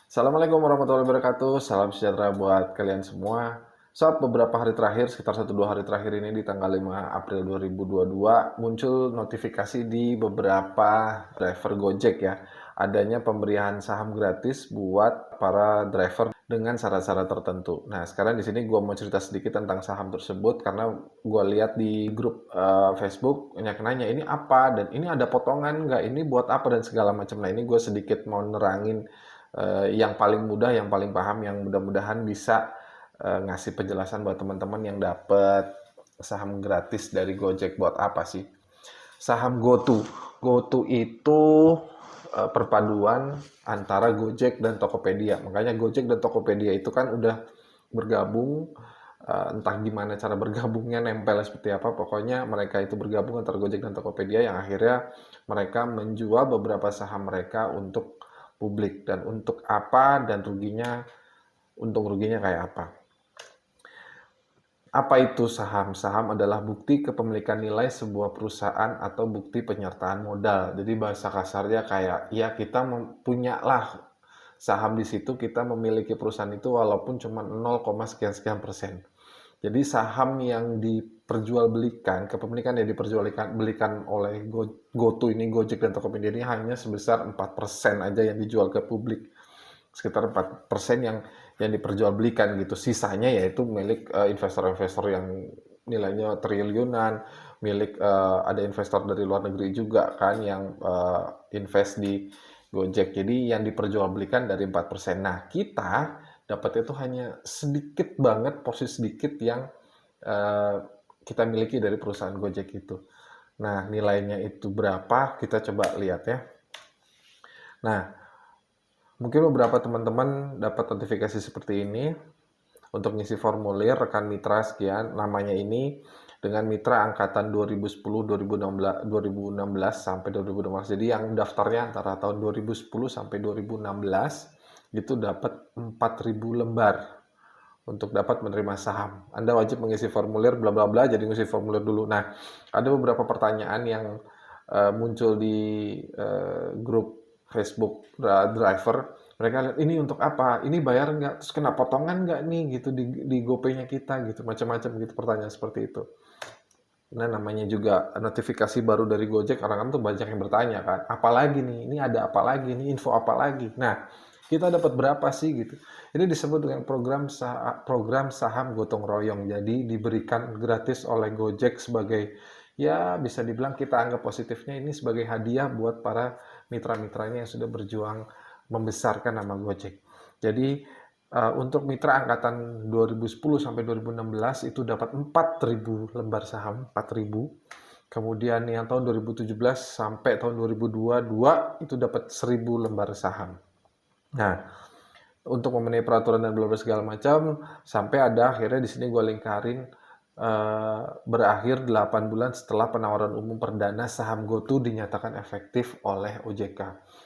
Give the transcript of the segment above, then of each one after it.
Assalamualaikum warahmatullahi wabarakatuh. Salam sejahtera buat kalian semua. Saat beberapa hari terakhir, sekitar 1-2 hari terakhir ini di tanggal 5 April 2022, muncul notifikasi di beberapa driver Gojek ya. Adanya pemberian saham gratis buat para driver dengan syarat-syarat tertentu. Nah, sekarang di sini gue mau cerita sedikit tentang saham tersebut karena gue lihat di grup Facebook banyak nanya ini apa dan ini ada potongan nggak, ini buat apa dan segala macam. Nah, ini gue sedikit mau nerangin yang paling mudah, yang paling paham, yang mudah-mudahan bisa ngasih penjelasan buat teman-teman yang dapat saham gratis dari Gojek. Buat apa sih? Saham GoTo. GoTo itu perpaduan antara Gojek dan Tokopedia. Makanya Gojek dan Tokopedia itu kan udah bergabung, entah gimana cara bergabungnya, nempel seperti apa. Pokoknya mereka itu bergabung antara Gojek dan Tokopedia yang akhirnya mereka menjual beberapa saham mereka untuk publik. Dan untuk apa dan ruginya, untung ruginya kayak apa. Apa itu saham? Saham adalah bukti kepemilikan nilai sebuah perusahaan atau bukti penyertaan modal. Jadi bahasa kasarnya kayak ya kita punya lah saham di situ, kita memiliki perusahaan itu walaupun cuma 0, sekian persen. Jadi saham yang diperjualbelikan, kepemilikan yang diperjualbelikan oleh GoTo ini, Gojek dan Tokopedia ini hanya sebesar 4% aja yang dijual ke publik. Sekitar 4% yang diperjualbelikan gitu. Sisanya yaitu milik investor-investor yang nilainya triliunan, milik ada investor dari luar negeri juga kan yang invest di Gojek. Jadi yang diperjualbelikan dari 4%. Nah, kita dapat itu hanya sedikit banget, porsi sedikit yang kita miliki dari perusahaan Gojek itu. Nah, nilainya itu berapa? Kita coba lihat ya. Nah, mungkin beberapa teman-teman dapat notifikasi seperti ini. Untuk ngisi formulir, rekan mitra sekian, namanya ini dengan mitra angkatan 2010, 2016 sampai 2016. Jadi yang daftarnya antara tahun 2010 sampai 2016 itu dapat 4.000 lembar untuk dapat menerima saham. Anda wajib mengisi formulir bla bla bla, jadi ngisi formulir dulu. Nah, ada beberapa pertanyaan yang muncul di grup Facebook driver. Mereka lihat ini untuk apa? Ini bayar nggak? Terus kena potongan nggak nih gitu di GoPay-nya kita gitu, macam-macam gitu pertanyaan seperti itu. Nah, namanya juga notifikasi baru dari Gojek, orang-orang tuh banyak yang bertanya kan, apalagi nih? Ini ada apa lagi? Ini info apa lagi? Nah, kita dapat berapa sih gitu? Ini disebut dengan program saham gotong royong. Jadi diberikan gratis oleh Gojek sebagai ya bisa dibilang kita anggap positifnya ini sebagai hadiah buat para mitra-mitranya yang sudah berjuang membesarkan nama Gojek. Jadi untuk mitra angkatan 2010 sampai 2016 itu dapat 4.000 lembar saham, 4.000. Kemudian yang tahun 2017 sampai tahun 2022 itu dapat 1.000 lembar saham. Nah, untuk memenuhi peraturan dan bla bla segala macam, sampai ada akhirnya di sini gue lingkarin berakhir 8 bulan setelah penawaran umum perdana saham GoTo dinyatakan efektif oleh OJK.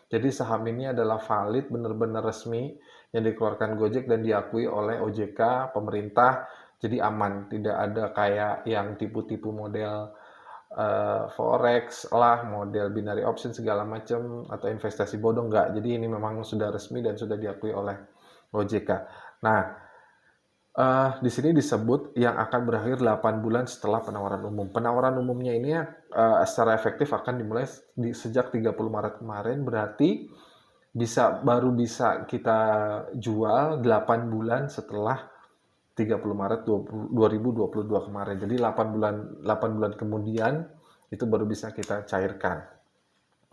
Jadi saham ini adalah valid, benar-benar resmi yang dikeluarkan Gojek dan diakui oleh OJK, pemerintah, jadi aman. Tidak ada kayak yang tipu-tipu model forex lah, model binary option segala macam atau investasi bodong, enggak. Jadi ini memang sudah resmi dan sudah diakui oleh OJK. Nah, di sini disebut yang akan berakhir 8 bulan setelah penawaran umum. Penawaran umumnya ini secara efektif akan dimulai sejak 30 Maret kemarin, berarti baru bisa kita jual 8 bulan setelah 30 Maret 2022 kemarin. Jadi 8 bulan kemudian itu baru bisa kita cairkan.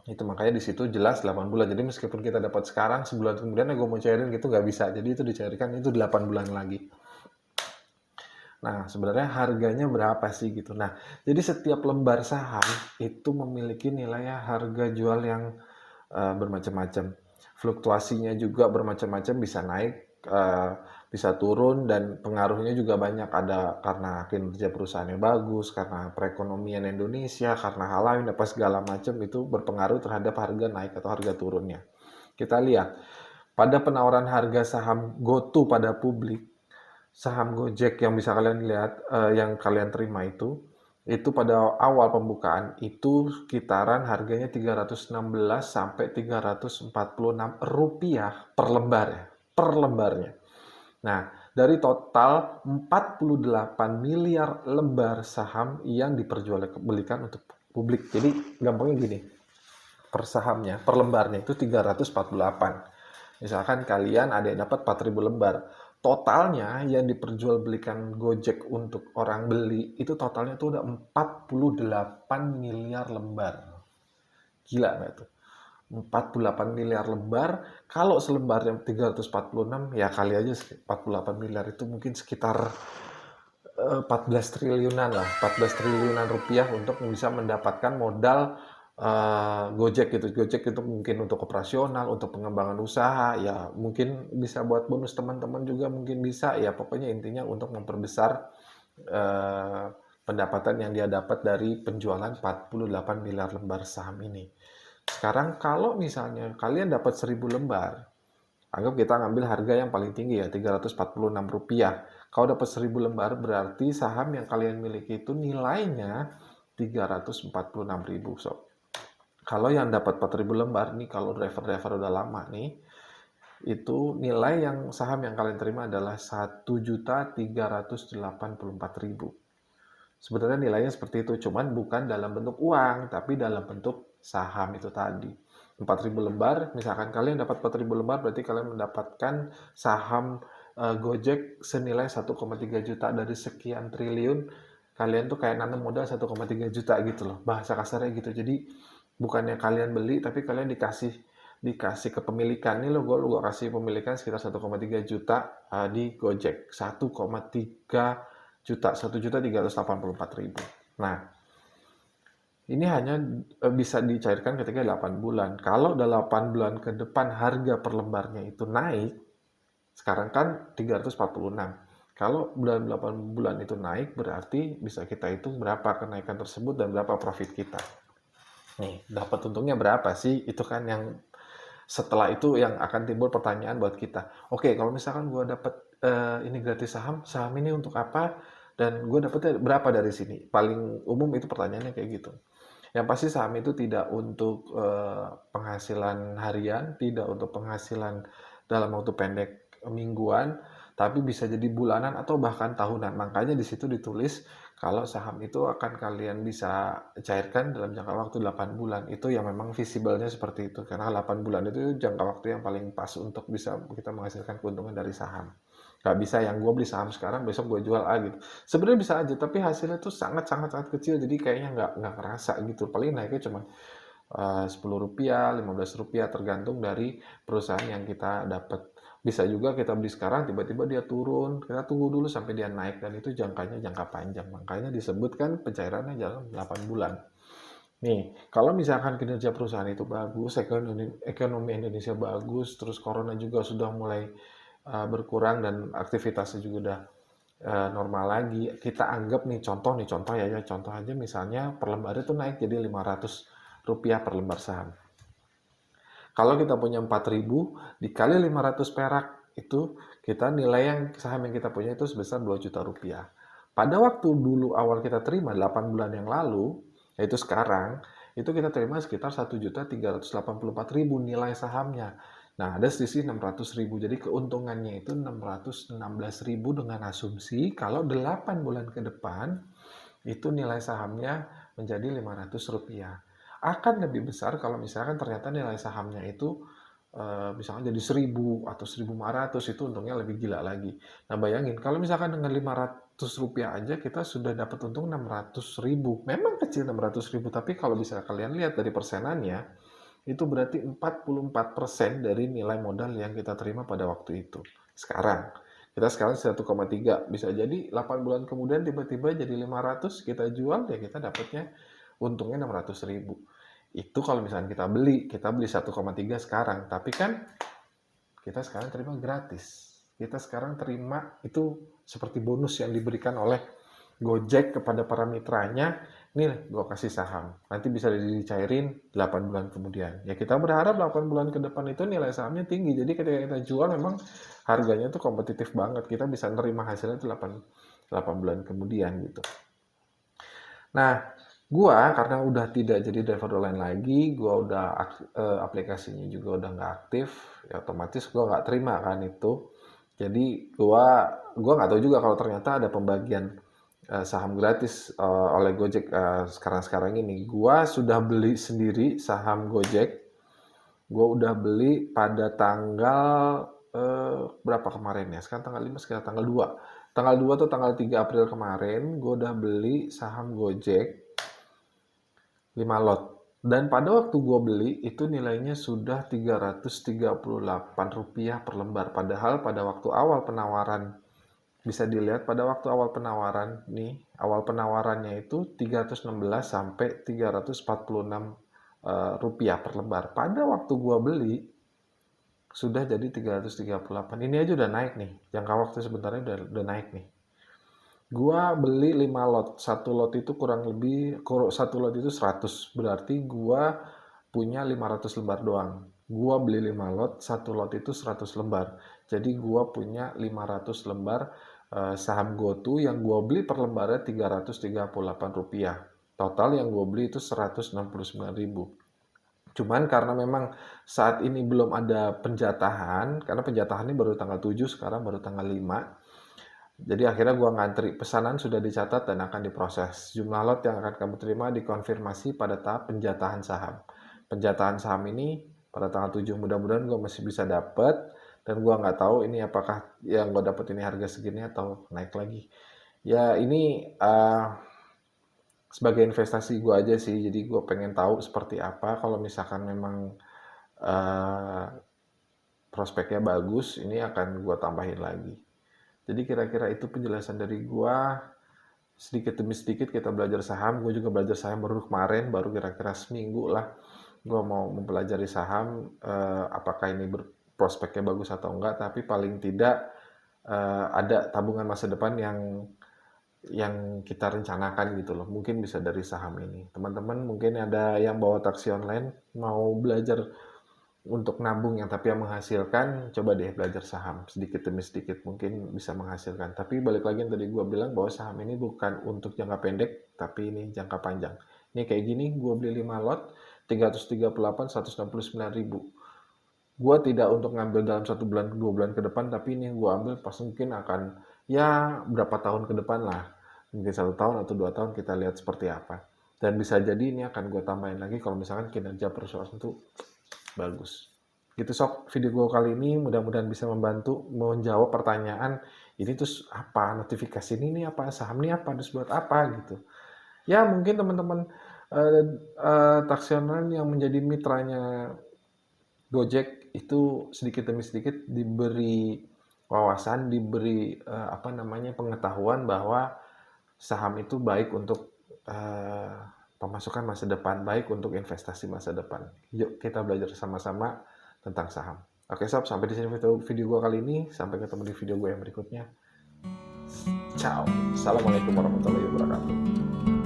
Itu makanya di situ jelas 8 bulan. Jadi meskipun kita dapat sekarang, sebulan kemudian gue mau cairin gitu nggak bisa. Jadi itu dicairkan itu 8 bulan lagi. Nah, sebenarnya harganya berapa sih gitu. Nah, jadi setiap lembar saham itu memiliki nilai harga jual yang bermacam-macam. Fluktuasinya juga bermacam-macam, bisa naik, bisa turun, dan pengaruhnya juga banyak. Ada karena kinerja perusahaannya bagus, karena perekonomian Indonesia, karena hal lain, apa segala macam itu berpengaruh terhadap harga naik atau harga turunnya. Kita lihat, pada penawaran harga saham GoTo pada publik, saham Gojek yang bisa kalian lihat, yang kalian terima itu Itu pada awal pembukaan itu sekitaran harganya 316 sampai 346 rupiah per lembar ya, per lembarnya. Nah, dari total 48 miliar lembar saham yang diperjualbelikan untuk publik. Jadi gampangnya gini, per sahamnya, per lembarnya itu 348. Misalkan kalian ada yang dapat 4.000 lembar. Totalnya yang diperjualbelikan Gojek untuk orang beli itu totalnya tuh udah 48 miliar lembar. Gila nggak tuh? 48 miliar lembar, kalau selembarnya 346, ya kali aja 48 miliar itu mungkin sekitar 14 triliunan lah, 14 triliunan rupiah untuk bisa mendapatkan modal Gojek gitu. Gojek itu mungkin untuk operasional, untuk pengembangan usaha, ya mungkin bisa buat bonus teman-teman juga mungkin bisa, ya pokoknya intinya untuk memperbesar eh, pendapatan yang dia dapat dari penjualan 48 miliar lembar saham ini. Sekarang kalau misalnya kalian dapat 1.000 lembar, anggap kita ngambil harga yang paling tinggi ya, Rp346. Kalau dapat 1.000 lembar berarti saham yang kalian miliki itu nilainya 346.000 sob. Kalau yang dapat 4.000 lembar nih, kalau driver-driver udah lama nih, itu nilai yang saham yang kalian terima adalah 1.384.000. Sebenarnya nilainya seperti itu, cuman bukan dalam bentuk uang, tapi dalam bentuk saham itu tadi. 4.000 lembar, misalkan kalian dapat 4.000 lembar, berarti kalian mendapatkan saham Gojek senilai 1,3 juta dari sekian triliun. Kalian tuh kayak nanam modal 1,3 juta gitu loh, bahasa kasarnya gitu. Jadi bukannya kalian beli, tapi kalian dikasih kepemilikan nih lo, gue kasih pemilikan sekitar 1,3 juta di Gojek, 1,3 juta, 1.384.000. Nah, ini hanya bisa dicairkan ketika 8 bulan. Kalau 8 bulan ke depan harga per lembarnya itu naik, sekarang kan 346. Kalau bulan 8 bulan itu naik, berarti bisa kita hitung berapa kenaikan tersebut dan berapa profit kita. Nih, dapat untungnya berapa sih? Itu kan yang setelah itu yang akan timbul pertanyaan buat kita. Oke, kalau misalkan gue dapat ini gratis saham, saham ini untuk apa? Dan gue dapetnya berapa dari sini? Paling umum itu pertanyaannya kayak gitu. Yang pasti saham itu tidak untuk penghasilan harian, tidak untuk penghasilan dalam waktu pendek mingguan, tapi bisa jadi bulanan atau bahkan tahunan. Makanya di situ ditulis kalau saham itu akan kalian bisa cairkan dalam jangka waktu 8 bulan. Itu yang memang visible-nya seperti itu. Karena 8 bulan itu jangka waktu yang paling pas untuk bisa kita menghasilkan keuntungan dari saham. Gak bisa yang gue beli saham sekarang, besok gue jual gitu. Sebenarnya bisa aja, tapi hasilnya tuh sangat kecil. Jadi kayaknya nggak kerasa gitu. Paling naiknya cuma Rp10, Rp15, tergantung dari perusahaan yang kita dapat. Bisa juga kita beli sekarang, tiba-tiba dia turun, kita tunggu dulu sampai dia naik, dan itu jangkanya jangka panjang. Makanya disebutkan pencairannya dalam 8 bulan. Nih, kalau misalkan kinerja perusahaan itu bagus, ekonomi Indonesia bagus, terus corona juga sudah mulai berkurang dan aktivitasnya juga udah normal lagi, kita anggap nih contoh aja misalnya per lembar itu naik jadi Rp500 per lembar saham. Kalau kita punya 4.000 dikali 500 perak, itu kita nilai yang saham yang kita punya itu sebesar 2 juta rupiah. Pada waktu dulu awal kita terima 8 bulan yang lalu, yaitu sekarang, itu kita terima sekitar 1.384.000 nilai sahamnya. Nah, ada selisih 600.000. Jadi keuntungannya itu 616.000 dengan asumsi kalau 8 bulan ke depan itu nilai sahamnya menjadi Rp500. Akan lebih besar kalau misalkan ternyata nilai sahamnya itu misalkan jadi 1.000 atau 1.500, itu untungnya lebih gila lagi. Nah, bayangin kalau misalkan dengan Rp500 aja kita sudah dapat untung 600.000. Memang kecil 600.000, tapi kalau bisa kalian lihat dari persenannya, itu berarti 44% dari nilai modal yang kita terima pada waktu itu. Kita sekarang 1,3, bisa jadi 8 bulan kemudian tiba-tiba jadi 500, kita jual, ya kita dapatnya untungnya 600.000. Itu kalau misalnya kita beli 1,3 sekarang, tapi kan kita sekarang terima gratis. Kita sekarang terima itu seperti bonus yang diberikan oleh Gojek kepada para mitranya. Nih, gue kasih saham. Nanti bisa dicairin 8 bulan kemudian. Ya kita berharap 8 bulan ke depan itu nilai sahamnya tinggi. Jadi ketika kita jual memang harganya tuh kompetitif banget. Kita bisa nerima hasilnya itu 8 bulan kemudian gitu. Nah, gua karena udah tidak jadi driver online lagi, gua udah aplikasinya juga udah nggak aktif, ya otomatis gua nggak terima kan itu. Jadi gua nggak tahu juga kalau ternyata ada pembagian saham gratis oleh Gojek sekarang-sekarang ini. Gua sudah beli sendiri saham Gojek. Gua udah beli pada tanggal berapa kemarin ya? Sekarang tanggal 5, sekarang tanggal 2. Tanggal 2 tuh tanggal 3 April kemarin, gue udah beli saham Gojek 5 lot. Dan pada waktu gue beli, itu nilainya sudah Rp338 per lembar. Padahal pada waktu awal penawaran, bisa dilihat pada waktu awal penawaran, nih, awal penawarannya itu 316 sampai 346 rupiah per lembar. Pada waktu gue beli, sudah jadi 338. Ini aja udah naik nih. Jangka waktu sebenarnya udah naik nih. Gua beli 5 lot. Satu lot itu kurang lebih, satu lot itu 100. Berarti gua punya 500 lembar doang. Gua beli 5 lot, satu lot itu 100 lembar. Jadi gua punya 500 lembar saham GoTo yang gua beli per lembarnya Rp338. Total yang gua beli itu Rp169.000. Cuman karena memang saat ini belum ada penjatahan, karena penjatahannya baru tanggal 7, sekarang baru tanggal 5. Jadi akhirnya gua ngantri, pesanan sudah dicatat dan akan diproses. Jumlah lot yang akan kamu terima dikonfirmasi pada tahap penjatahan saham. Penjatahan saham ini pada tanggal 7, mudah-mudahan gua masih bisa dapat, dan gua nggak tahu ini apakah yang gua dapat ini harga segini atau naik lagi. Ya ini sebagai investasi gua aja sih, jadi gua pengen tahu seperti apa kalau misalkan memang eh, prospeknya bagus, ini akan gua tambahin lagi. Jadi kira-kira itu penjelasan dari gua. Sedikit demi sedikit kita belajar saham. Gue juga belajar saham baru kemarin, baru kira-kira seminggu lah. Gue mau mempelajari saham, apakah ini prospeknya bagus atau enggak. Tapi paling tidak ada tabungan masa depan yang kita rencanakan gitu loh. Mungkin bisa dari saham ini. Teman-teman mungkin ada yang bawa taksi online, mau belajar untuk nabung yang tapi yang menghasilkan, coba deh belajar saham sedikit demi sedikit, mungkin bisa menghasilkan. Tapi balik lagi yang tadi gue bilang bahwa saham ini bukan untuk jangka pendek, tapi ini jangka panjang. Ini kayak gini, gue beli 5 lot, 338, 169 ribu. Gue tidak untuk ngambil dalam 1 bulan, 2 bulan ke depan, tapi ini gue ambil pas mungkin akan, ya berapa tahun ke depan lah. Mungkin 1 tahun atau 2 tahun, kita lihat seperti apa. Dan bisa jadi ini akan gue tambahin lagi kalau misalkan kinerja perusahaan itu bagus. Gitu sob, video gue kali ini mudah-mudahan bisa membantu menjawab pertanyaan, ini terus apa, notifikasi ini apa, saham ini apa, terus buat apa gitu. Ya mungkin teman-teman taksi online yang menjadi mitranya Gojek itu sedikit demi sedikit diberi wawasan, diberi pengetahuan bahwa saham itu baik untuk pemasukan masa depan, baik untuk investasi masa depan. Yuk kita belajar sama-sama tentang saham. Oke sob, sampai di sini video gue kali ini. Sampai ketemu di video gue yang berikutnya. Ciao. Assalamualaikum warahmatullahi wabarakatuh.